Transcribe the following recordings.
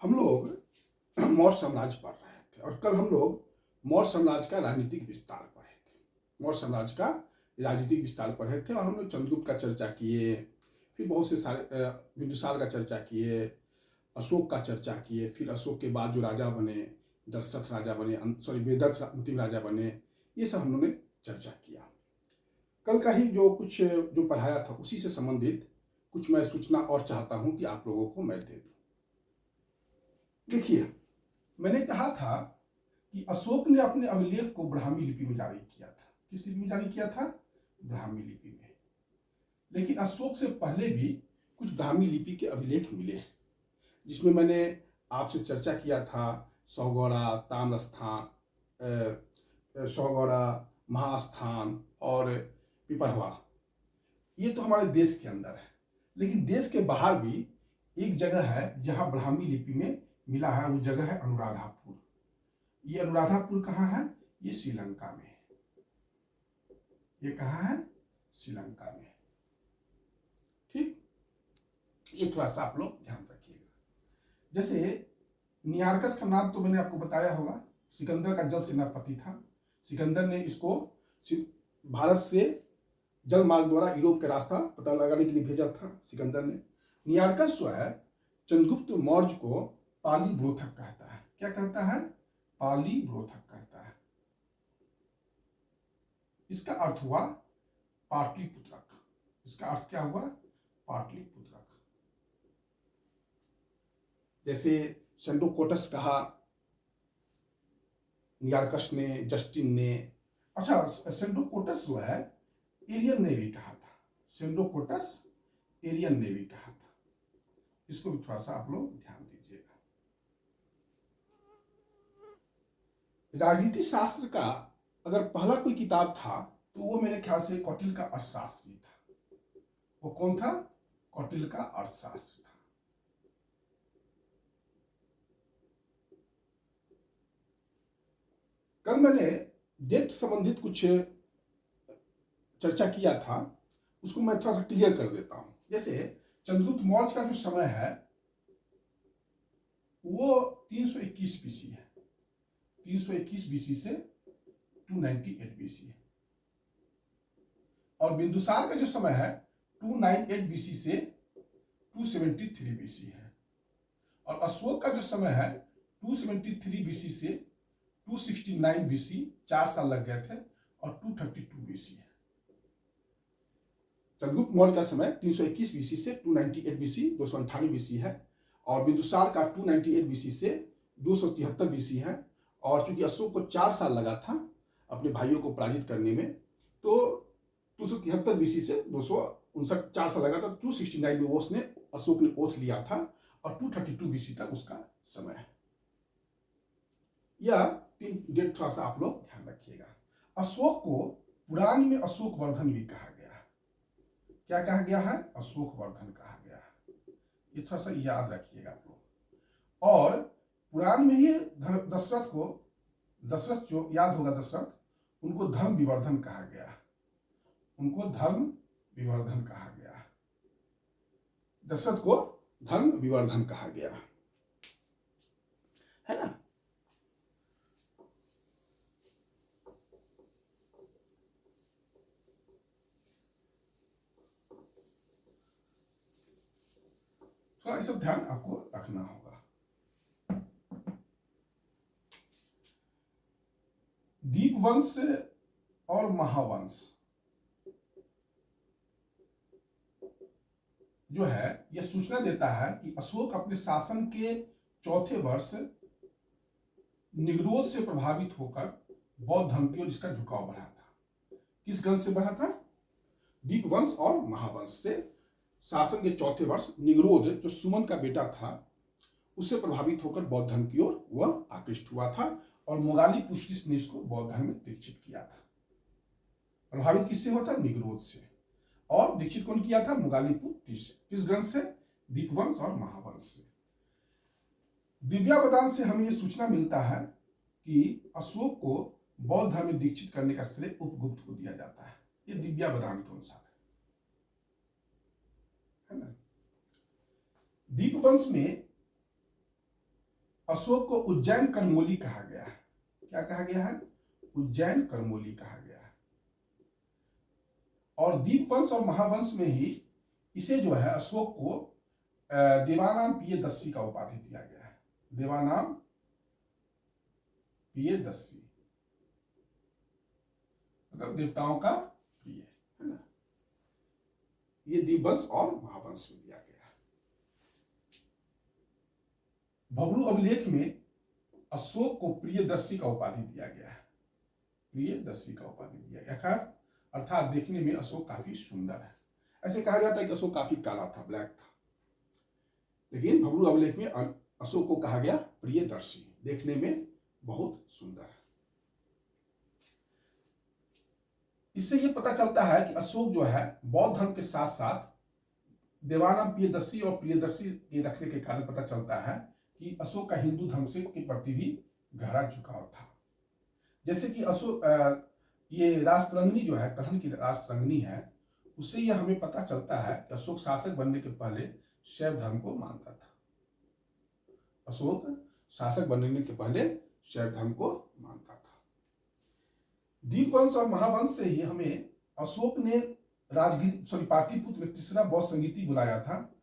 हम लोग मौर्य साम्राज्य पढ़ रहे थे और कल हम लोग मौर्य साम्राज्य का राजनीतिक विस्तार पढ़े थे। मौर्य साम्राज्य का राजनीतिक विस्तार पढ़े थे और हम लोग चंद्रगुप्त का चर्चा किए, फिर बहुत से सारे बिंदुसार का चर्चा किए, अशोक का चर्चा किए, फिर अशोक के बाद जो राजा बने, दशरथ राजा बने, सॉरी वेदर्थ अंतिम राजा बने, ये सब हम लोगों ने चर्चा किया। कल का ही जो कुछ जो पढ़ाया था उसी से संबंधित कुछ मैं सूचना और चाहता हूं कि आप लोगों को मैं दे दूं। देखिए, मैंने कहा था कि अशोक ने अपने अभिलेख को ब्राह्मी लिपि में जारी किया था। किस लिपि में जारी किया था? ब्राह्मी लिपि में। लेकिन अशोक से पहले भी कुछ ब्राह्मी लिपि के अभिलेख मिले हैं, जिसमें मैंने आपसे चर्चा किया था सौगौड़ा, ताम्रस्थान, सौगौड़ा, महास्थान और पिपरवा। ये तो हमारे देश के अंदर है, लेकिन देश के बाहर भी एक जगह है जहां ब्राह्मी लिपि में मिला है। वो जगह है अनुराधापुर। ये अनुराधापुर कहाँ है? ये श्रीलंका में है। ये कहाँ है? श्रीलंका में। ठीक, ये थोड़ा सा आप लोग ध्यान रखिएगा। जैसे नियारकस का नाम तो मैंने आपको बताया होगा, सिकंदर का जल सेनापति था। सिकंदर ने इसको भारत से जल मार्ग द्वारा यूरोप का रास्ता पता लगाने के लिए भेजा था सिकंदर ने। नियारकस जो है चंद्रगुप्त मौर्य को पाली ब्रोथक कहता है। क्या कहता है? पाली ब्रोथक कहता है। इसका अर्थ हुआ पाटलिपुत्रक। इसका अर्थ क्या हुआ? पाटलिपुत्रक। जैसे सेंडोकोटस कहा नियारकस ने, जस्टिन ने। अच्छा, सेंडोकोटस जो है एरियन ने भी कहा था। सेंडोकोटस एरियन ने भी कहा था। इसको भी थोड़ा सा आप लोग ध्यान दीजिएगा। राजनीति शास्त्र का अगर पहला कोई किताब था तो वो मेरे ख्याल से कौटिल्य का अर्थशास्त्र था। वो कौन था? कौटिल्य का अर्थशास्त्र था। कल मैंने डेट संबंधित कुछ चर्चा किया था, उसको मैं थोड़ा सा क्लियर कर देता हूं। जैसे चंद्रगुप्त मौर्य का जो समय है वो 321 बीसी है। 321 बीसी से 298 बीसी है। और बिंदुसार का जो समय है 298 बीसी से 273 बीसी है। और अशोक का जो समय है 273 बीसी से 269 बीसी, 4 साल लग गए थे, और 232 बीसी है। चंद्रगुप्त मौर्य का समय 321 बीसी से 298 बीसी, 298 बीसी है। और बिंदुसार का 298 बीसी से 273 बीसी है। और चूंकि अशोक को 4 साल लगा था अपने भाइयों को पराजित करने में, तो 273 बीसी से 259, 4 साल लगा था। 269 में उसने अशोक ने ओथ लिया था और 232 बीसी तक उसका समय है। यह 3 डेट थोड़ा सा आप लोग ध्यान रखिएगा। अशोक को पुराण में अशोक वर्धन भी कहा गया है। क्या कहा गया है? अशोक वर्धन कहा गया है। ये थोड़ा सा याद रखिएगा आप लोग। और पुराण में ही दशरथ को, दशरथ जो याद होगा दशरथ, उनको धर्म विवर्धन कहा गया। उनको धर्म विवर्धन कहा गया। दशरथ को धर्म विवर्धन कहा गया है ना। थोड़ा ये सब ध्यान आपको रखना होगा। दीपवंश और महावंश जो है यह सूचना देता है कि अशोक अपने शासन के चौथे वर्ष निग्रोध से प्रभावित होकर बौद्ध धर्म की ओर इसका झुकाव बढ़ा था। किस ग्रंथ से बढ़ा था? दीपवंश और महावंश से शासन के चौथे वर्ष निग्रोध, जो सुमन का बेटा था, उससे प्रभावित होकर बौद्ध धर्म की ओर वह आकृष्ट हुआ था और मोगाली पुष्टिस ने इसको बौद्ध धर्म में दीक्षित किया था। प्रभावित किससे हुआ था? निग्रोध से। और दीक्षित कौन किया था? मोगालीपुटिस। किस ग्रंथ से? दीपवंश और महावंश से। दिव्यावदान से हमें यह सूचना मिलता है कि अशोक को बौद्ध धर्म में दीक्षित करने का श्रेय उपगुप्त को दिया जाता है। यह दिव्यावदान के अनुसार है ना। दीपवंश में अशोक को उज्जैन करमोली कहा गया है। क्या कहा गया है? उज्जैन करमोली कहा गया है। और दीपवंश और महावंश में ही इसे जो है अशोक को देवानाम प्रियदर्शी का उपाधि दिया गया है। देवानाम प्रियदर्शी मतलब देवताओं का प्रिय, है ना। ये दीपवंश और महावंश में दिया गया है। भब्रू अभिलेख में अशोक को प्रियदर्शी का उपाधि दिया गया है। प्रियदर्शी का उपाधि दिया गया, अर्थात देखने में अशोक काफी सुंदर है। ऐसे कहा जाता है कि अशोक काफी काला था, ब्लैक था, लेकिन भब्रू अभिलेख में अशोक को कहा गया प्रियदर्शी, देखने में बहुत सुंदर है। इससे यह पता चलता है कि अशोक जो है बौद्ध धर्म के साथ साथ देवानाम प्रियदर्शी और प्रियदर्शी के रखने के कारण पता चलता है कि अशोक का हिंदू धर्म से के प्रति भी गहरा झुकाव था। जैसे कि अशोक ये राष्ट्ररंगिनी जो है, कथन की राष्ट्ररंगिनी है, उससे यह हमें पता चलता है कि अशोक शासक बनने के पहले शैव धर्म को मानता था। अशोक शासक बनने के पहले शैव धर्म को मानता था। दीपवंश और महावंश से ही हमें अशोक ने राजगिरी पाटलिपुत्र में तीसरा बौद्ध संगीति बुलाया था,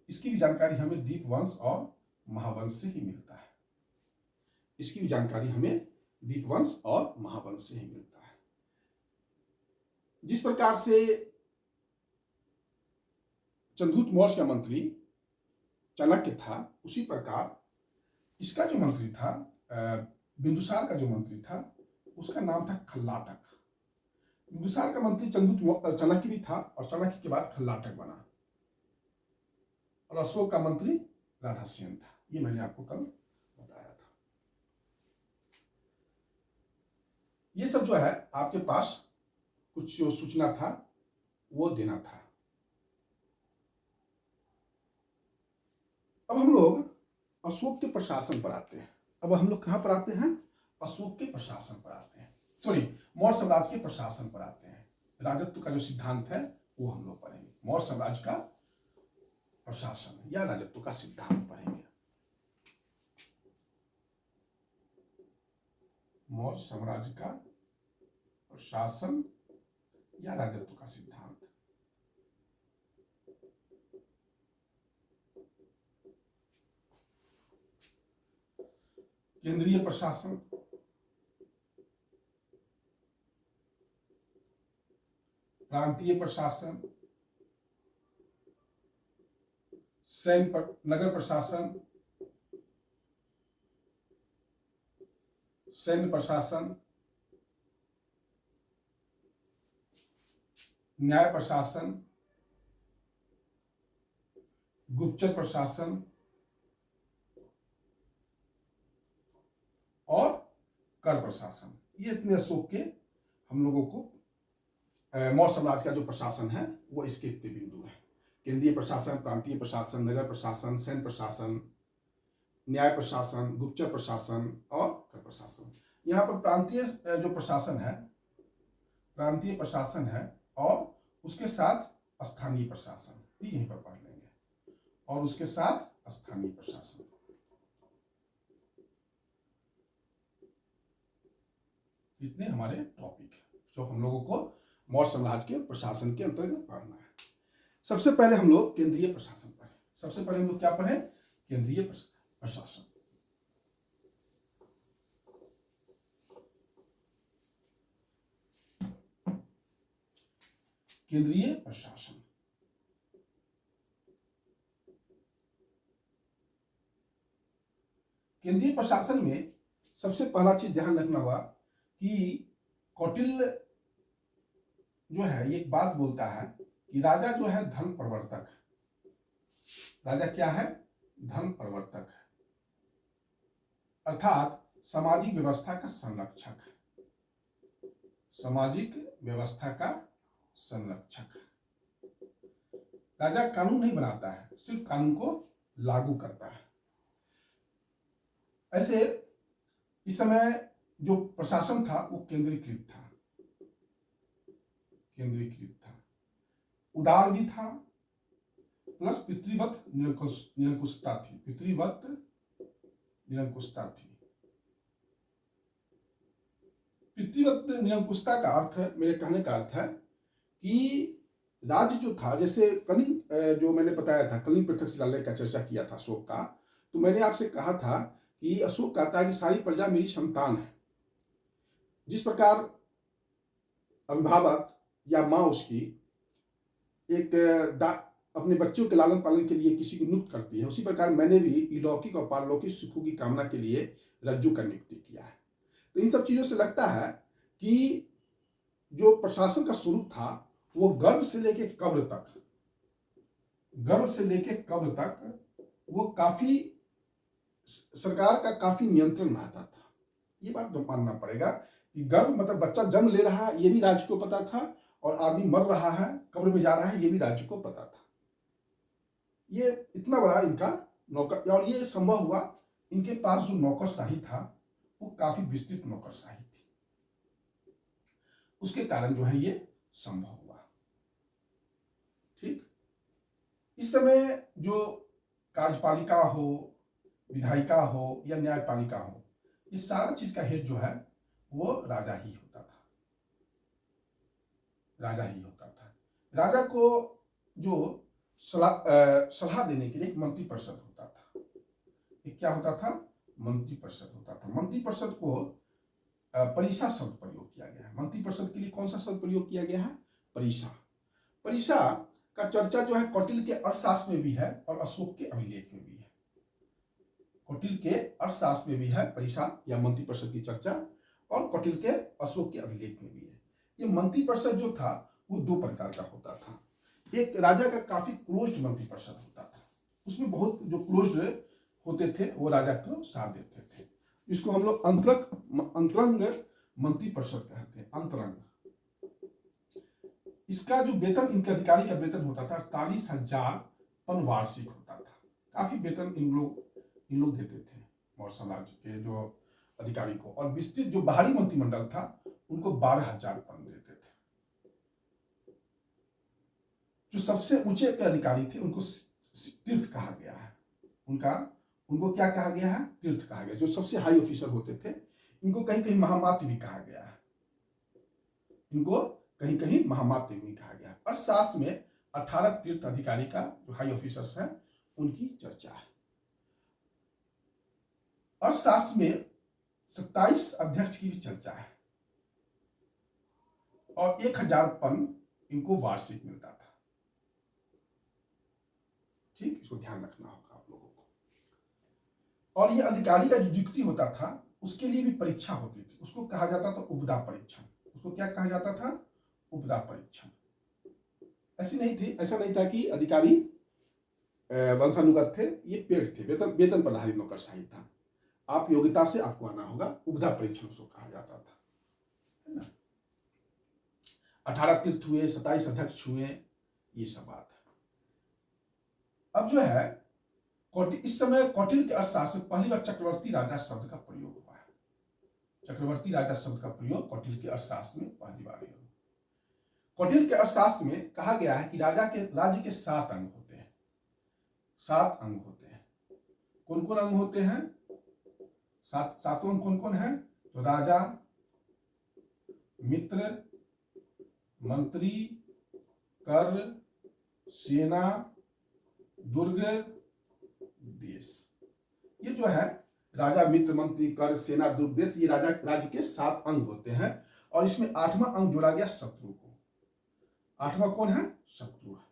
इसकी भी जानकारी हमें दीपवंश और महावंश से ही मिलता है। इसकी भी जानकारी हमें दीपवंश और महावंश से ही मिलता है। जिस प्रकार से चंद्रगुप्त मौर्य का मंत्री चाणक्य था, उसी प्रकार इसका जो मंत्री था, बिंदुसार का जो मंत्री था, उसका नाम था खल्लाटक। बिंदुसार का मंत्री चाणक्य भी था और चाणक्य के बाद खल्लाटक बना, और अशोक का मंत्री राधासेन था। ये मैंने आपको कल बताया था। ये सब जो है आपके पास कुछ जो सूचना था वो देना था। अब हम लोग अशोक के प्रशासन पर आते हैं। अब हम लोग कहां पर आते हैं? अशोक के प्रशासन पर आते हैं, मौर्य साम्राज्य के प्रशासन पर आते हैं। राजत्व का जो सिद्धांत है वो हम लोग पढ़ेंगे। मौर्य साम्राज्य का प्रशासन या राजत्व का सिद्धांत पढ़ेंगे। मौर्य साम्राज्य का प्रशासन या राजत्व का सिद्धांत। केंद्रीय प्रशासन, प्रांतीय प्रशासन, नगर प्रशासन, सैन्य प्रशासन, न्याय प्रशासन, गुप्तचर प्रशासन और कर प्रशासन। ये इतने अशोक के हम लोगों को मौर्य साम्राज्य का जो प्रशासन है वो इसके इतने बिंदु है। केंद्रीय प्रशासन, प्रांतीय प्रशासन, नगर प्रशासन, सैन्य प्रशासन, न्याय प्रशासन, गुप्तचर प्रशासन और कर प्रशासन। यहाँ पर प्रांतीय जो प्रशासन है, प्रांतीय प्रशासन है, और उसके साथ स्थानीय प्रशासन भी यहीं पर पढ़ लेंगे, और उसके साथ स्थानीय प्रशासन। इतने हमारे टॉपिक है जो हम लोगों को मौर्य साम्राज्य के प्रशासन के अंतर्गत पढ़ना है। सबसे पहले हम लोग केंद्रीय प्रशासन पढ़े। सबसे पहले हम लोग क्या पढ़े? केंद्रीय प्रशासन। केंद्रीय प्रशासन। केंद्रीय प्रशासन में सबसे पहला चीज ध्यान रखना होगा कि कौटिल्य जो है ये एक बात बोलता है कि राजा जो है धर्म प्रवर्तक है। राजा क्या है? धर्म प्रवर्तक है, अर्थात सामाजिक व्यवस्था का संरक्षक है। सामाजिक व्यवस्था का संरक्षक है। राजा कानून नहीं बनाता है, सिर्फ कानून को लागू करता है। ऐसे इस समय जो प्रशासन था वो केंद्रीकृत था, उदार भी था, प्लस पितृवत निरंकुशता थी। पितृवत निरंकुशता थी। पितृवत निरंकुशता का अर्थ, मेरे कहने का अर्थ है कि राज्य जो था, जैसे कलिंग, जो मैंने बताया था कलिंग पृथक शिलालेख का चर्चा किया था अशोक का, तो मैंने आपसे कहा था कि अशोक कहता है कि सारी प्रजा मेरी संतान है। जिस प्रकार अभिभावक या माँ उसकी एक अपने बच्चों के लालन पालन के लिए किसी को नियुक्त करती है, उसी प्रकार मैंने भी अलौकिक और पारलौकिक सुखों की कामना के लिए रज्जू का नियुक्ति किया है। तो इन सब चीजों से लगता है कि जो प्रशासन का स्वरूप था वो गर्भ से लेके कब्र तक, गर्भ से लेके कब्र तक वो काफी, सरकार का काफी नियंत्रण रहता था। ये बात तो मानना पड़ेगा कि गर्भ मतलब बच्चा जन्म ले रहा है ये भी राज्य को पता था, और आदमी मर रहा है, कब्र में जा रहा है, ये भी राज्य को पता था। ये इतना बड़ा इनका नौकर, और ये संभव हुआ इनके पास जो नौकरशाही था वो काफी विस्तृत नौकरशाही थी, उसके कारण जो है ये संभव हुआ। ठीक, इस समय जो कार्यपालिका हो, विधायिका हो या न्यायपालिका हो, ये सारा चीज का हेड जो है वो राजा ही होता था, राजा ही होता था। राजा को जो सलाह देने के लिए एक मंत्री परिषद होता था। एक क्या होता था? मंत्री परिषद होता था। मंत्री परिषद को परिषा शब्द प्रयोग किया गया है। मंत्री परिषद के लिए कौन सा शब्द प्रयोग किया गया है? परिषा। परिषा का चर्चा जो है कौटिल्य के अर्थशास्त्र में भी है और अशोक के अभिलेख में भी है। कौटिल्य के अर्थशास्त्र में भी है परिषा या मंत्री परिषद की चर्चा, और कौटिल्य के अशोक के अभिलेख में भी है। ये मंत्री परिषद जो था वो दो प्रकार का होता था। एक राजा का काफी क्लोज्ड मंत्री परिषद होता था, उसमें बहुत जो क्लोज्ड होते थे वो राजा को साथ देते थे। इसको हम लोग अंतरंग मंत्री परिषद कहते हैं, अंतरंग। इसका जो वेतन, इनके अधिकारी का वेतन होता था 48,000 वार्षिक होता था। काफी वेतन इन लोग देते थे मौर्य साम्राज्य के जो अधिकारी को, और विस्तृत जो बाहरी मंत्रिमंडल था उनको 12,000 देते थे। जो सबसे ऊंचे के अधिकारी थे उनको तीर्थ कहा गया है। उनको क्या कहा गया है? तीर्थ कहा गया। जो सबसे हाई ऑफिसर होते थे इनको कहीं कहीं महामात्य भी कहा गया है, इनको कहीं कहीं महामात्य भी कहा गया है। अर्थशास्त्र में 18 तीर्थ अधिकारी का जो हाई ऑफिसर्स हैं उनकी चर्चा है। अर्थशास्त्र में 27 अध्यक्ष की भी चर्चा है, और 1,000 पन इनको वार्षिक मिलता था। ठीक, इसको ध्यान रखना होगा आप लोगों को। और ये अधिकारी का जो नियुक्ति होता था उसके लिए भी परीक्षा होती थी, उसको कहा जाता था उपदा परीक्षण। उसको क्या कहा जाता था? उपदा परीक्षण। ऐसा नहीं था कि अधिकारी वंशानुगत थे, ये पेड थे, वेतन पर आधारित नौकरशाही था। आप योग्यता से आपको आना होगा, उपदा परीक्षण उसको कहा जाता था, है ना। 18 तीर्थ हुए, 27 अध्यक्ष हुए, ये सब बात है। अब जो है इस समय कौटिल्य के अर्थशास्त्र में पहली बार चक्रवर्ती राजा शब्द का प्रयोग हुआ है। चक्रवर्ती राजा शब्द का प्रयोग कौटिल्य के अर्थशास्त्र में पहली बार हुआ। कौटिल्य के अर्थशास्त्र में कहा गया है कि राज्य के 7 अंग होते हैं। 7 अंग होते हैं। कौन कौन अंग होते हैं? सातों अंग कौन कौन है? तो राजा, मित्र, मंत्री, कर, सेना, दुर्ग, देश। ये जो है राजा, मित्र, मंत्री, कर, सेना, दुर्ग, देश, ये राज्य के 7 अंग होते हैं। और इसमें 8वां अंग जोड़ा गया शत्रु को। 8वां कौन है? शत्रु है।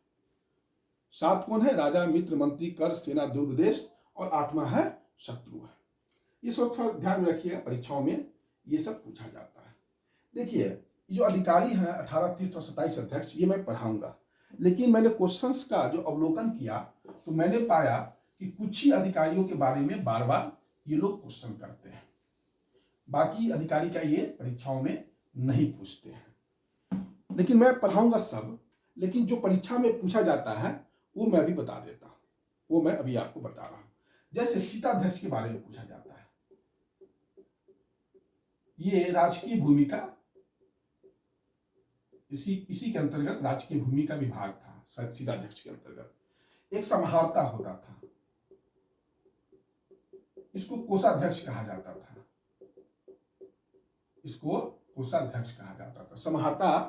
7 कौन है? राजा, मित्र, मंत्री, कर, सेना, दुर्ग, देश, और 8वां है शत्रु है। ये सब थोड़ा ध्यान में रखिएगा, परीक्षाओं में ये सब पूछा जाता है। देखिए जो अधिकारी हैं 18 तीर्थ और 27 अध्यक्ष, ये मैं पढ़ाऊंगा, लेकिन मैंने क्वेश्चंस का जो अवलोकन किया तो मैंने पाया कि कुछ ही अधिकारियों के बारे में बार बार ये लोग क्वेश्चन करते हैं, बाकी अधिकारी का ये परीक्षाओं में नहीं पूछते हैं। लेकिन मैं पढ़ाऊंगा सब, लेकिन जो परीक्षा में पूछा जाता है वो मैं अभी बता देता हूं, वो मैं अभी आपको बता रहा हूं। जैसे सीताध्यक्ष के बारे में पूछा जाता है, ये राजकीय भूमिका, इसी के अंतर्गत राजकीय भूमिका विभाग था सीताध्यक्ष के अंतर्गत। एक समाहर्ता होता था, इसको कोषाध्यक्ष कहा जाता था, इसको कोषाध्यक्ष कहा जाता था। समाहर्ता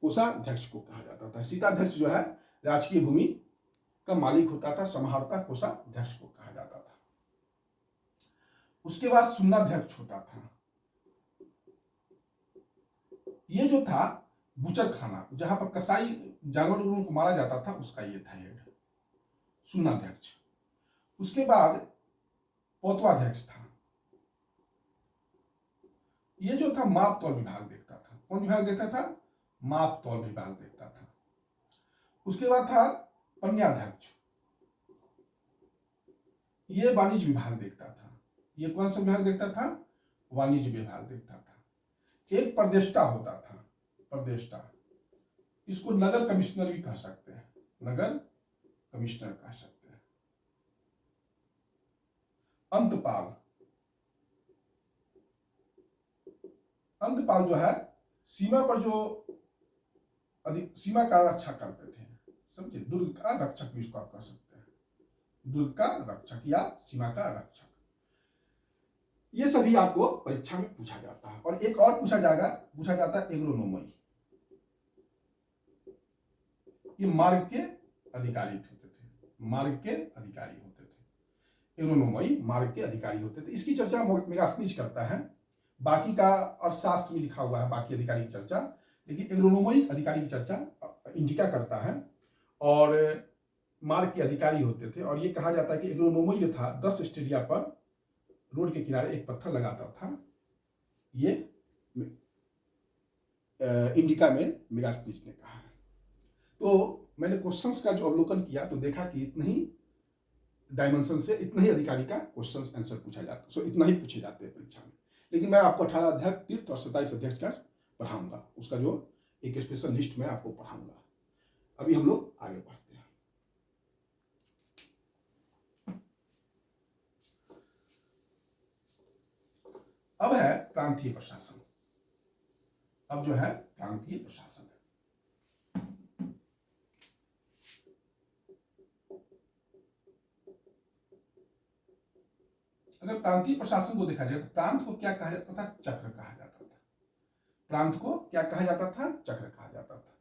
कोषाध्यक्ष को कहा जाता था। शीताध्यक्ष जो है राजकीय भूमि का मालिक होता था, समाहर्ता कोषाध्यक्ष को कहा जाता था। उसके बाद सुन्नाध्यक्ष होता था। ये जो था बुचर खाना, जहां पर कसाई जानवरों को मारा जाता था, उसका ये था हेड, सुन्नाध्यक्ष। उसके बाद पौतवाध्यक्ष था। ये जो था माप तौल विभाग देखता था। कौन विभाग देखता था? माप तौल विभाग देखता था। उसके बाद था पन्याध्यक्ष, ये वाणिज्य विभाग देखता था। ये कौन सा विभाग देखता था? वाणिज्य विभाग देखता था। एक प्रदेष्टा होता था, प्रदेष्टा, इसको नगर कमिश्नर भी कह सकते हैं, नगर कमिश्नर कह सकते हैं। अंतपाल, अंतपाल जो है सीमा पर जो सीमा का रक्षा करते थे, समझे, दुर्ग का रक्षक भी इसको आप कह सकते हैं, दुर्ग का रक्षक या सीमा का रक्षक। ये सभी आपको परीक्षा में पूछा जाता है। और एक और पूछा जाता है एग्रोनोमी। ये मार्ग के अधिकारी होते थे, मार्ग के अधिकारी होते थे। एग्रोनोमी मार्ग के अधिकारी होते थे। इसकी चर्चा मेगास्थनीज करता है, बाकी का अर्थशास्त्र में लिखा हुआ है बाकी अधिकारी की चर्चा, लेकिन एग्रोनोमी अधिकारी की चर्चा इंडिका करता है। और मार्ग के अधिकारी होते थे। और ये कहा जाता है कि एग्रोनोमी जो था 10 स्टेडिया पर रोड के किनारे एक पत्थर लगाता था। ये इंडिका में मेगास्थनीज ने कहा है। तो मैंने क्वेश्चंस का जो अवलोकन किया तो देखा कि इतने ही डायमेंशन से इतना ही अधिकारी का क्वेश्चन आंसर पूछा जाता, सो इतना ही पूछे जाते हैं परीक्षा में। लेकिन मैं आपको 18 अध्यक्ष तीर्थ और 27 अध्यक्ष का पढ़ाऊंगा, उसका जो एक स्पेशल लिस्ट में आपको पढ़ाऊंगा। अभी हम लोग आगे बढ़ते हैं। अब है प्रांतीय प्रशासन। अब जो है प्रांतीय प्रशासन है। अगर प्रांतीय प्रशासन को देखा जाए तो प्रांत को क्या कहा जाता था? चक्र कहा जाता था। प्रांत को क्या कहा जाता था? चक्र कहा जाता था।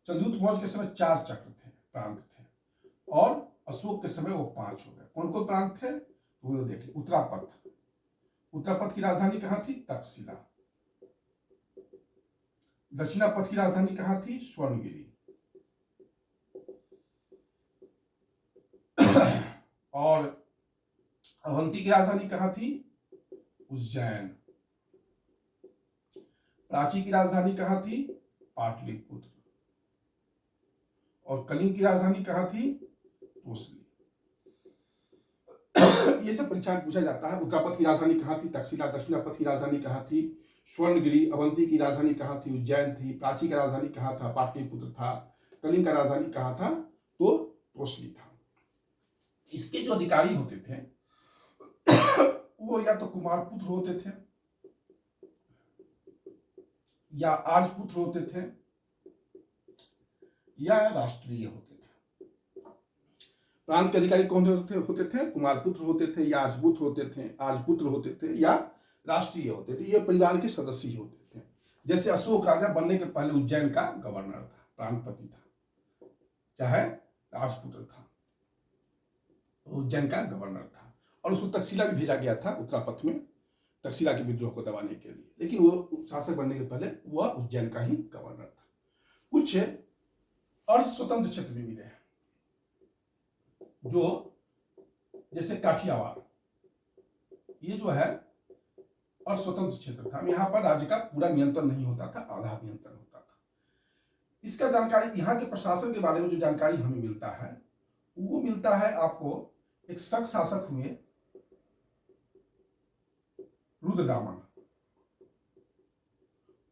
चंद्रगुप्त मौर्य के समय 4 चक्र थे, प्रांत थे, और अशोक के समय वो 5 हो गए। कौन कौन प्रांत थे वो देख लीजिए। उत्तरापथ, उत्तरापथ की राजधानी कहां थी? तक्षशिला। दक्षिणापथ की राजधानी कहां थी? स्वर्णगिरी। और अवंती की राजधानी कहां थी? उज्जैन। प्राची की राजधानी कहां थी? पाटलिपुत्र। और कलिंग की राजधानी कहां थी? तोसली। ये सब परीक्षा में पूछा जाता है। उत्तरापथ की राजधानी कहां थी? तक्षशिला। दक्षिणापथ की राजधानी कहां थी? स्वर्णगिरी। अवंती की राजधानी कहां थी? उज्जैन थी। प्राची का राजधानी कहां था? पाटलिपुत्र था। कलिंग का राजधानी कहां था? तो तोसली था। इसके जो अधिकारी होते थे वो या तो कुमारपुत्र होते थे या आर्यपुत्र होते थे या राष्ट्रीय होते थे। प्रांत के अधिकारी कौन होते थे? कुमारपुत्र होते थे या आर्यपुत्र होते थे, आर्यपुत्र होते थे या राष्ट्रीय होते थे। ये परिवार के सदस्य ही होते थे। जैसे अशोक राजा बनने के पहले उज्जैन का गवर्नर था, प्रांतपति था, चाहे राजपुत्र था, उज्जैन का गवर्नर था। और उसको तक्षशिला भी भेजा गया था, उत्तरापथ में, तक्षशिला के विद्रोह को दबाने के लिए। लेकिन वो शासक बनने के पहले वह उज्जैन का ही गवर्नर था। कुछ अर्ध स्वतंत्र क्षेत्र भी मिले हैं, जो जैसे काठियावाड़, ये जो है अर्ध स्वतंत्र क्षेत्र था। यहाँ पर राज्य का पूरा नियंत्रण नहीं होता था, आधा नियंत्रण होता था। इसका जानकारी, यहाँ के प्रशासन के बारे में जो जानकारी हमें मिलता है वो मिलता है आपको एक शक शासक हुए रुद्रदामन।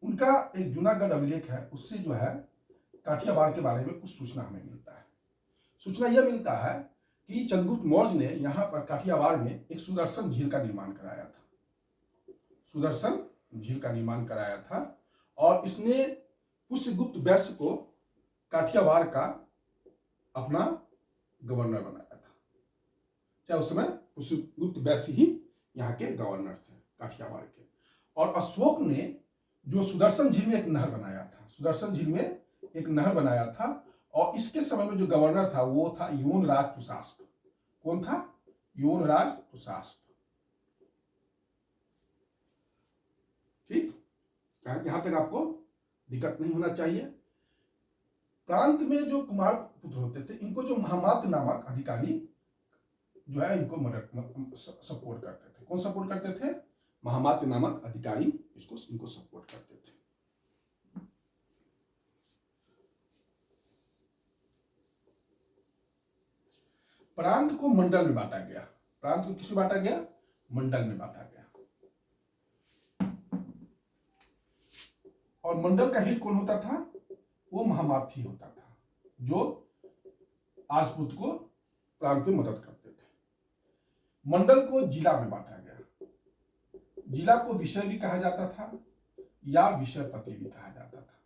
उनका एक जूनागढ़ अभिलेख है, उससे जो है काठियावाड़ के बारे में कुछ सूचना हमें मिलता है। सूचना यह मिलता है कि चंद्रगुप्त मौर्य ने यहाँ पर काठियावाड़ में एक सुदर्शन झील का निर्माण कराया था, सुदर्शन झील का निर्माण कराया था। और इसने पुष्यगुप्त वैश्य को काठियावाड़ का अपना गवर्नर बनाया था। चाहे उस समय पुष्यगुप्त वैश्य ही यहाँ के गवर्नर थे काठियावाड़ के। और अशोक ने जो सुदर्शन झील में एक नहर बनाया था, सुदर्शन झील में एक नहर बनाया था, और इसके समय में जो गवर्नर था वो था योनराज तुषास्प। कौन था? योनराज तुषास्प। ठीक, यहां तक आपको दिक्कत नहीं होना चाहिए। प्रांत में जो कुमार पुत्र होते थे, इनको जो महामात्र नामक अधिकारी जो है इनको मदद सपोर्ट करते थे। कौन सपोर्ट करते थे? महामात्र नामक अधिकारी इनको सपोर्ट करते थे। प्रांत को मंडल में बांटा गया। प्रांत को किसमें बांटा गया? मंडल में बांटा गया। और मंडल का हेड कौन होता था? वो महामाथी होता था, जो राजपूत को प्रांत में मदद करते थे। मंडल को जिला में बांटा गया। जिला को विषय भी कहा जाता था या विषयपति भी कहा जाता था,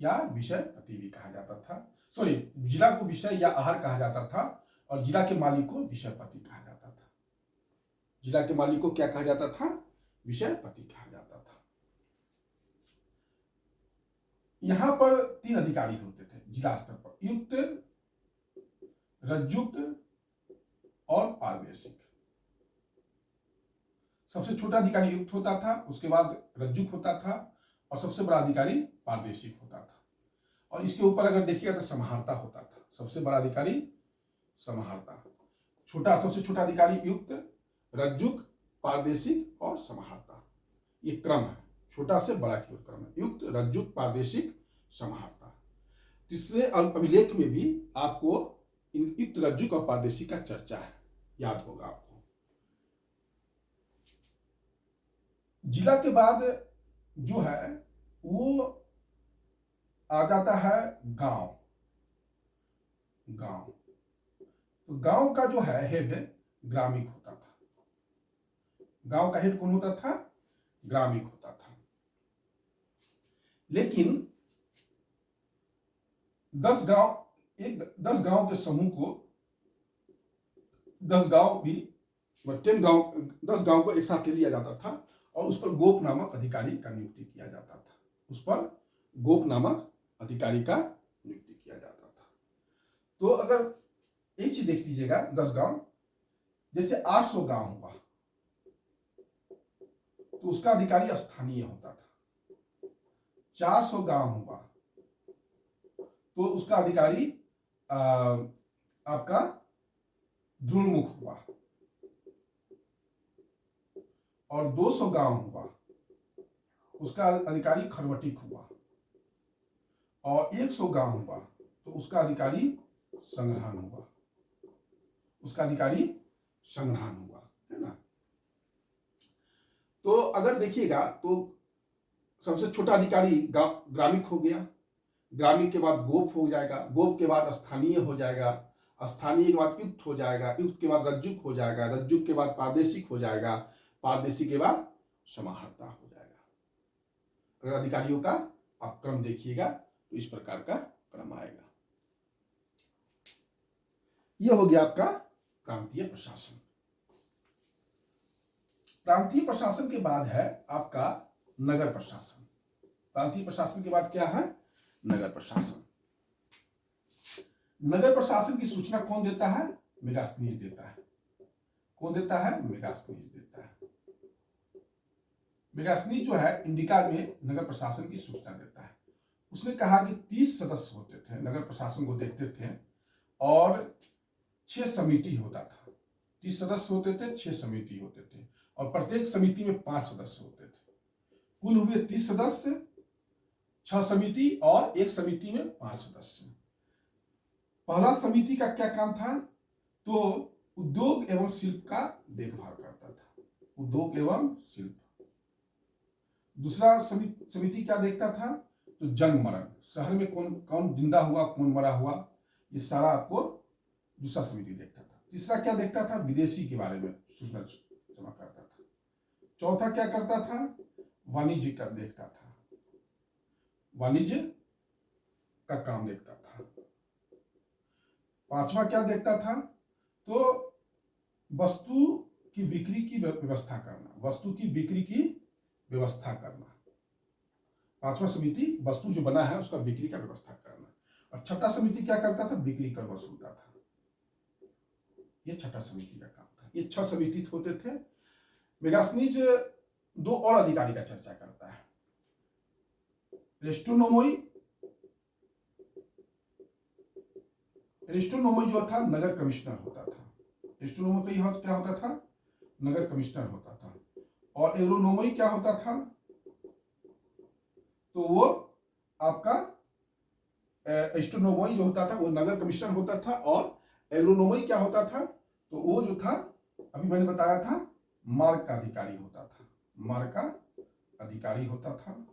या विषयपति भी कहा जाता था। सॉरी, जिला को विषय या आहार कहा जाता था, और जिला के मालिक को विषयपति कहा जाता था। जिला के मालिक को क्या कहा जाता था? विषयपति कहा जाता था। यहां पर 3 अधिकारी होते थे जिला स्तर पर: युक्त, रज्जुक और पारदेशिक। सबसे छोटा अधिकारी युक्त होता था, उसके बाद रज्जुक होता था, और सबसे बड़ा अधिकारी पारदेशिक होता था। और इसके ऊपर अगर देखिएगा तो समाहर्ता होता था। सबसे बड़ा अधिकारी समाहर्ता, सबसे छोटा अधिकारी युक्त, रज्जुक, पारदेशिक और समाहर्ता। ये क्रम है, छोटा से बड़ा की ओर क्रम है: युक्त, रज्जुक, पारदेशिक, समाहर्ता। तीसरे अभिलेख में भी आपको इन युक्त, रज्जुक और पारदेशिक का चर्चा है, याद होगा आपको। जिला के बाद जो है वो आ जाता है गांव। गांव, तो गांव का जो है हेड ग्रामिक होता था। गांव का हेड कौन होता था? ग्रामिक होता था। लेकिन 10 गांव के समूह को 10 गांव भी 10 गांव को एक साथ ले लिया जाता था, और उस पर गोप नामक अधिकारी का नियुक्ति किया जाता था। उस पर गोप नामक अधिकारी का नियुक्ति किया जाता था। तो अगर एक चीज देख लीजिएगा, 10 गांव, जैसे 800 गांव हुआ तो उसका अधिकारी स्थानीय होता था। 400 गांव हुआ तो उसका अधिकारी आपका द्रोणमुख हुआ, और 200 गांव हुआ उसका अधिकारी खरवटिक हुआ, और 100 गांव हुआ तो उसका अधिकारी संग्रहण हुआ। उसका अधिकारी संग्रहण हुआ, है ना। तो अगर देखिएगा तो सबसे छोटा अधिकारी ग्रामिक हो गया, ग्रामिक के बाद गोप हो जाएगा, गोप के बाद स्थानीय हो जाएगा, स्थानीय के बाद युक्त हो जाएगा, युक्त के बाद रज्जुक हो जाएगा, रज्जुक के बाद पारदेशिक हो जाएगा, पारदेशिक के बाद समाहर्ता हो जाएगा। अगर अधिकारियों का आप क्रम देखिएगा तो इस प्रकार का क्रम आएगा। यह हो गया आपका प्रांतीय प्रशासन। प्रांतीय प्रशासन के बाद है आपका नगर प्रशासन। प्रांतीय प्रशासन के बाद क्या है? नगर प्रशासन। नगर प्रशासन की सूचना कौन देता है? मेगास्थनीज देता है। कौन देता है? मेगास्थनीज देता है। मेगास्थनीज जो है इंडिका में नगर प्रशासन की सूचना देता है। उसने कहा कि 30 सदस्य होते थे, नगर प्रशासन को देखते थे, और 6 समिति होता था। 30 सदस्य होते थे, 6 समिति होते थे, और प्रत्येक समिति में 5 सदस्य होते थे। कुल हुए 30 सदस्य, 6 समिति, और एक समिति में 5 सदस्य। पहला समिति का क्या काम था? तो उद्योग एवं शिल्प का देखभाल करता था। उद्योग एवं शिल्प। दूसरा समिति क्या देखता था? तो जन्म मरण, शहर में कौन कौन जिंदा हुआ, कौन मरा हुआ, ये सारा आपको दूसरा समिति देखता था। तीसरा क्या देखता था? विदेशी के बारे में सूचना जमा करता था। चौथा क्या करता था? वाणिज्य का देखता था, वाणिज्य का काम देखता था। पांचवा क्या देखता था? तो वस्तु की बिक्री की व्यवस्था करना, वस्तु की बिक्री की व्यवस्था करना। पांचवा समिति वस्तु जो बना है उसका बिक्री का व्यवस्था करना। और छठा समिति क्या करता था? बिक्री कर वसूलता था। ये छठा समिति का काम था। ये 6 समिति होते थे। मेगास्थनीज 2 और अधिकारी का चर्चा करता है। एरिस्टोनोमई जो था नगर कमिश्नर होता था। एरिस्टोनोमई क्या होता था? नगर कमिश्नर होता था। और एग्रोनोमई क्या होता था? तो वो आपका एस्ट्रोनोमई जो होता था वो नगर कमिश्नर होता था। और एग्रोनोमई क्या होता था? तो वो जो था अभी मैंने बताया था मार्ग का अधिकारी होता था। मार्ग का अधिकारी होता था।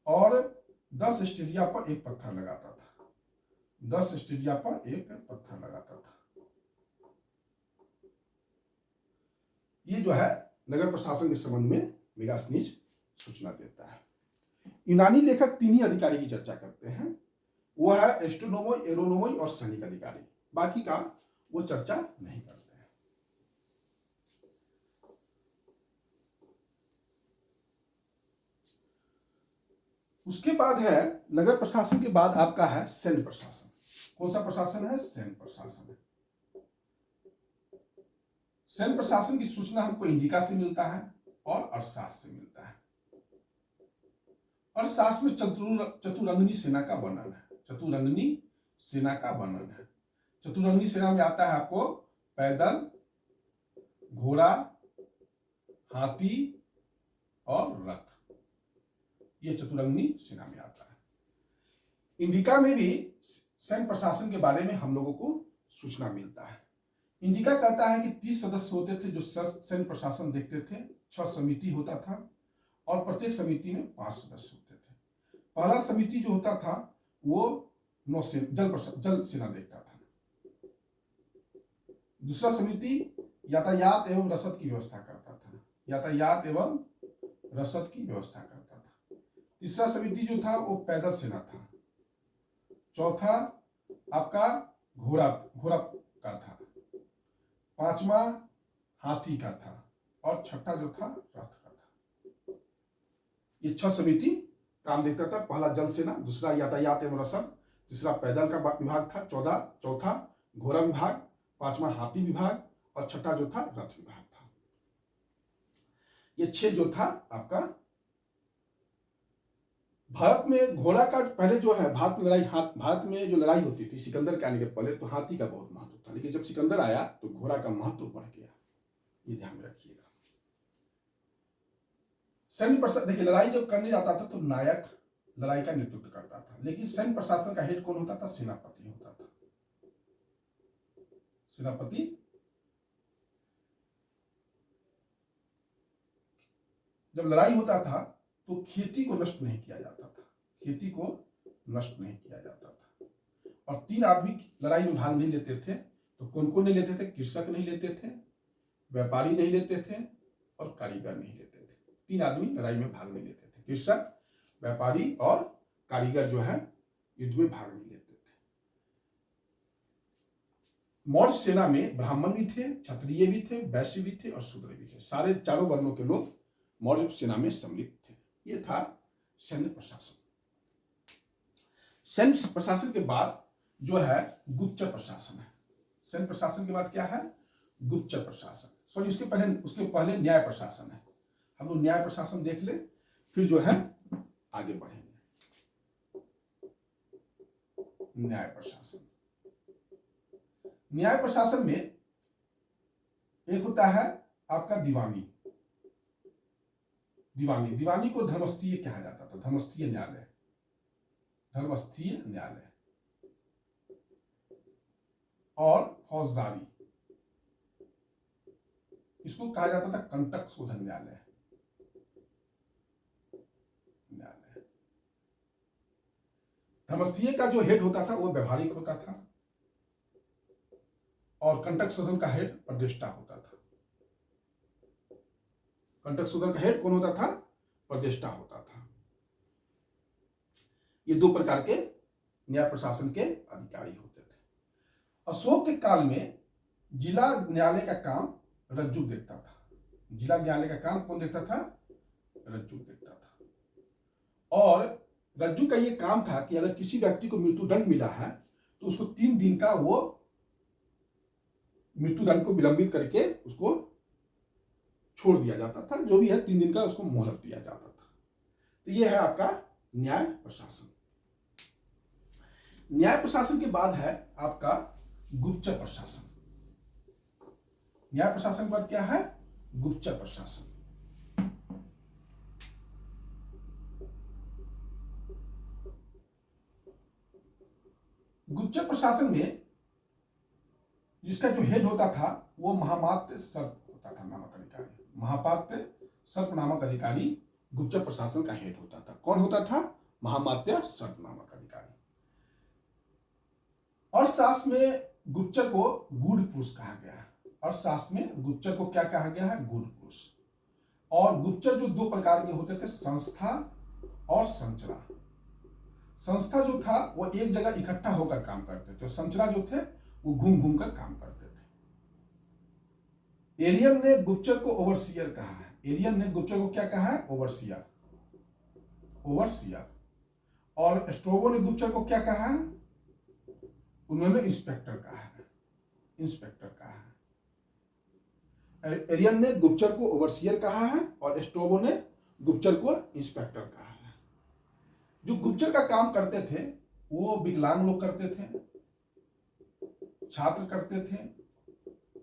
और 10 स्टेडिया पर एक पत्थर लगाता था। 10 स्टेडिया पर एक पत्थर लगाता था। ये जो है नगर प्रशासन के संबंध में मेगास्थनीज सूचना देता है। यूनानी लेखक 3 ही अधिकारी की चर्चा करते हैं। वो है एस्ट्रोनोमई, एरोनोमई और सैनिक अधिकारी। बाकी का वो चर्चा नहीं करते हैं। उसके बाद है नगर प्रशासन के बाद आपका है सैन्य प्रशासन। कौन सा प्रशासन है? सैन्य प्रशासन है। सैन्य प्रशासन की सूचना हमको इंडिका से मिलता है और अरसास से मिलता है। अरसास में चतुरंगनी सेना का वर्णन है। चतुरंगनी सेना का वर्णन है। चतुरंगनी सेना में आता है आपको पैदल, घोड़ा, हाथी और रथ। ये चतुरंगनी सेना में आता है। इंडिका में भी सैन्य प्रशासन के बारे में हम लोगों को सूचना मिलता है। इंडिका कहता है कि 30 सदस्य होते थे जो सैन्य प्रशासन देखते थे। 6 समिति होता था और प्रत्येक समिति में 5 सदस्य होते थे। पहला समिति जो होता था वो जल सेना देखता था। दूसरा समिति यातायात एवं रसद की व्यवस्था करता था। यातायात एवं रसद की व्यवस्था करता था। तीसरा समिति जो था वो पैदल सेना था। चौथा आपका घोड़ा का था। पांचवा हाथी का था और छठा जो था रथ का था। ये 6 समिति काम देखता था। पहला जल सेना, दूसरा यातायात एवं रसद, तीसरा पैदल का विभाग था, चौथा घोड़ा विभाग, पांचवा हाथी विभाग और छठा जो था रथ विभाग था। ये 6 जो था आपका भारत में घोड़ा का पहले जो है भारत में जो लड़ाई होती थी सिकंदर के आने के पहले तो हाथी का बहुत महत्व था। लेकिन जब सिकंदर आया तो घोड़ा का महत्व बढ़ गया। ये ध्यान में रखिएगा। सैन्य प्रशासन देखिए लड़ाई जब करने जाता था तो नायक लड़ाई का नेतृत्व करता था। लेकिन सैन्य प्रशासन का हेड कौन होता था? सेनापति होता था। सेनापति जब लड़ाई होता था तो खेती को नष्ट नहीं किया जाता था। खेती को नष्ट नहीं किया जाता था। और 3 आदमी लड़ाई में भाग नहीं लेते थे। तो कौन कौन नहीं लेते थे? कृषक नहीं लेते थे, व्यापारी नहीं लेते थे और कारीगर नहीं लेते थे। 3 आदमी लड़ाई में भाग नहीं लेते थे। कृषक, व्यापारी और कारीगर जो है युद्ध में भाग नहीं लेते थे। मौर्य सेना में ब्राह्मण भी थे, क्षत्रिय भी थे, वैश्य भी थे और शूद्र भी थे। सारे चारों वर्णों के लोग मौर्य सेना में सम्मिलित थे। ये था सैन्य प्रशासन। सैन्य प्रशासन के बाद जो है गुप्तचर प्रशासन है। सैन्य प्रशासन के बाद क्या है? गुप्तचर प्रशासन। सॉरी उसके पहले न्याय प्रशासन है। हम लोग न्याय प्रशासन देख ले, फिर जो है आगे बढ़ेंगे। न्याय प्रशासन। न्याय प्रशासन में एक होता है आपका दीवानी। दीवानी को धर्मस्थीय कहा जाता था। धर्मस्थीय न्यायालय, धर्मस्थीय न्यायालय। और फौजदारी, इसको कहा जाता था कंटक शोधन न्यायालय। धर्मस्थीय का जो हेड होता था वो व्यवहारिक होता था और कंटक शोधन का हेड प्रदेष्टा होता था। कंटक शोधन का हेड कौन होता था? प्रदेष्टा होता था। ये 2 प्रकार के न्याय प्रशासन के अधिकारी होते थे। अशोक के काल में जिला न्यायालय का काम रज्जु देखता था। जिला न्यायालय का काम कौन देखता था? रज्जु देखता था। और रज्जु का ये काम था कि अगर किसी व्यक्ति को मृत्युदंड मिला है तो उसको 3 दिन का वो मृत्युदंड को विलंबित करके उसको छोड़ दिया जाता था। जो भी है 3 दिन का उसको मोहलत दिया जाता था। तो ये है आपका न्याय प्रशासन। न्याय प्रशासन के बाद है आपका गुप्तचर प्रशासन। न्याय प्रशासन के बाद क्या है? गुप्तचर प्रशासन। गुप्तचर प्रशासन में जिसका जो हेड होता था वो महामात्य सर्प होता था नामक अधिकारी। महापात्र सर्प नामक अधिकारी गुप्तचर प्रशासन का हेड होता था। कौन होता था? महामात्य सर्प नामक अधिकारी। अर्थशास्त्र में गुप्तचर को गूढ़ पुरुष कहा गया है। अर्थशास्त्र में गुप्तचर को क्या कहा गया है? गूढ़ पुरुष। और गुप्तचर जो 2 प्रकार के होते थे, संस्था और संचरा। संस्था जो था वो एक जगह इकट्ठा होकर काम करते थे। संचरा जो थे वो घूम घूम कर काम करते थे। एरियन ने गुप्तचर को ओवरसियर कहा है। एरियन ने गुप्तचर को क्या कहा है? ओवरसियर। ओवरसियर। और स्ट्रोबो ने गुप्तचर को क्या कहा है? उन्होंने इंस्पेक्टर कहा है। इंस्पेक्टर कहा है। एरियन ने गुप्तचर को ओवरसियर कहा है और स्ट्रोबो ने गुप्तचर को इंस्पेक्टर कहा है। जो गुप्तचर का काम करते थे वो विकलांग लोग करते थे, छात्र करते थे,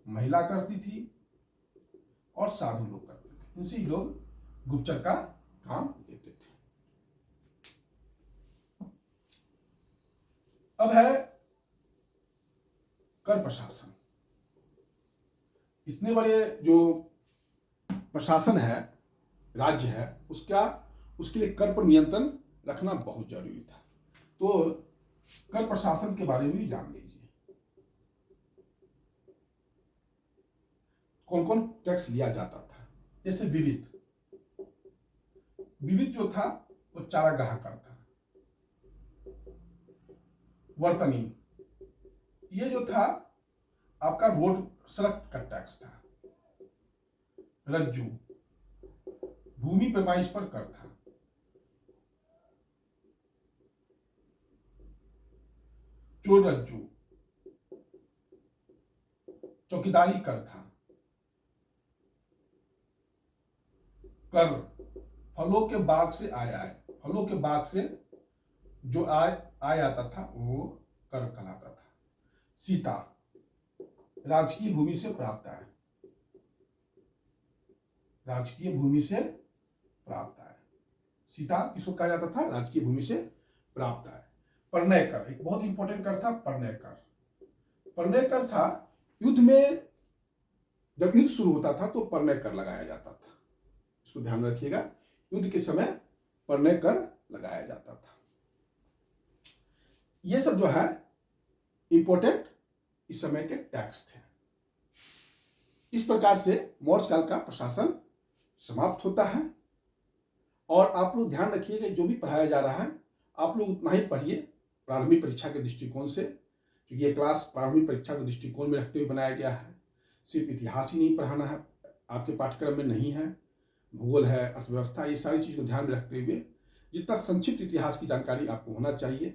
महिला करती थी और साधु लोग करते थे। इनसे लोग गुप्तचर का काम लेते थे। अब है कर प्रशासन। इतने बड़े जो प्रशासन है, राज्य है, उसके लिए कर पर नियंत्रण रखना बहुत जरूरी था। तो कर प्रशासन के बारे में भी जान लीजिए। कौन कौन टैक्स लिया जाता था? जैसे विविध। विविध जो था वो चारागाह कर था। वर्तनी, ये जो था आपका रोड सड़क का टैक्स था। रज्जु, भूमि पैमाइश पर कर था। चोर रज्जु, चौकीदारी कर था। कर, फलों के बाग से आय। फलों के बाग से जो आय आता था वो कर कहलाता था। सीता, राजकीय भूमि से प्राप्त आय। राजकीय भूमि से प्राप्त आय। सीता किसको कहा जाता था? राजकीय भूमि से प्राप्त आय। परनय कर, एक बहुत इंपॉर्टेंट कर था परनय कर। परनय कर था युद्ध में, जब युद्ध शुरू होता था तो परनय कर लगाया जाता था। इसको ध्यान रखिएगा, युद्ध के समय परनय कर लगाया जाता था। ये सब जो है इंपॉर्टेंट इस समय के टैक्स थे। इस प्रकार से मौर्य काल का प्रशासन समाप्त होता है। और आप लोग ध्यान रखिएगा, जो भी पढ़ाया जा रहा है आप लोग उतना ही पढ़िए प्रारंभिक परीक्षा के दृष्टिकोण से, क्योंकि ये क्लास प्रारंभिक परीक्षा के दृष्टिकोण में रखते हुए बनाया गया है। सिर्फ इतिहास ही नहीं पढ़ाना है, आपके पाठ्यक्रम में नहीं है, भूगोल है, अर्थव्यवस्था, ये सारी चीज़ को ध्यान में रखते हुए जितना संक्षिप्त इतिहास की जानकारी आपको होना चाहिए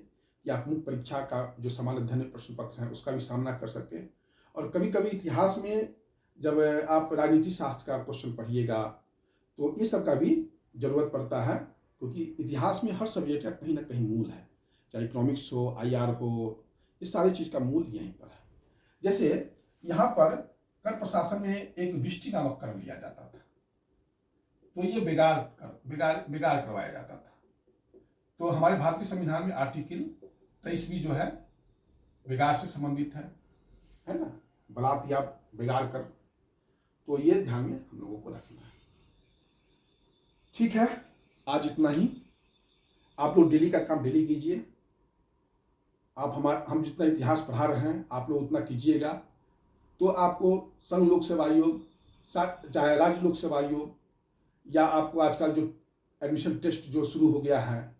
कि आप मुख्य परीक्षा का जो समान अध्ययन प्रश्न पत्र है उसका भी सामना कर सकें। और कभी कभी इतिहास में जब आप राजनीति शास्त्र का क्वेश्चन पढ़िएगा तो इस सब का भी जरूरत पड़ता है, क्योंकि इतिहास में हर सब्जेक्ट का कहीं ना कहीं मूल है, चाहे इकोनॉमिक्स हो, आईआर हो, इस सारी चीज़ का मूल यहीं पर है। जैसे यहाँ पर कर प्रशासन में एक विष्टि नामक कर लिया जाता था, तो ये बेगार करवाया जाता था। तो हमारे भारतीय संविधान में आर्टिकल 23 जो है बेगार से संबंधित है ना, बलात् या बेगार कर। तो ये ध्यान में हम लोगों को रखना है। ठीक है, आज इतना ही। आप लोग डेली का काम डेली कीजिए। हम जितना इतिहास पढ़ा रहे हैं आप लोग उतना कीजिएगा, तो आपको संघ लोक सेवा आयोग, चाहे राज्य लोक सेवा आयोग, या आपको आजकल जो एडमिशन टेस्ट जो शुरू हो गया है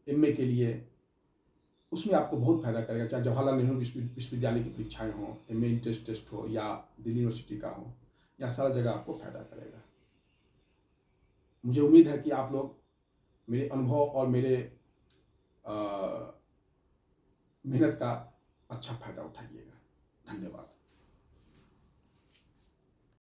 एमए के लिए, उसमें आपको बहुत फायदा करेगा। चाहे जवाहरलाल नेहरू विश्वविद्यालय की परीक्षाएं हों, एमए इंट्रेंस टेस्ट हो, या दिल्ली यूनिवर्सिटी का हो, यह सारा जगह आपको फायदा करेगा। मुझे उम्मीद है कि आप लोग मेरे अनुभव और मेरे मेहनत का अच्छा फायदा उठाइएगा। धन्यवाद।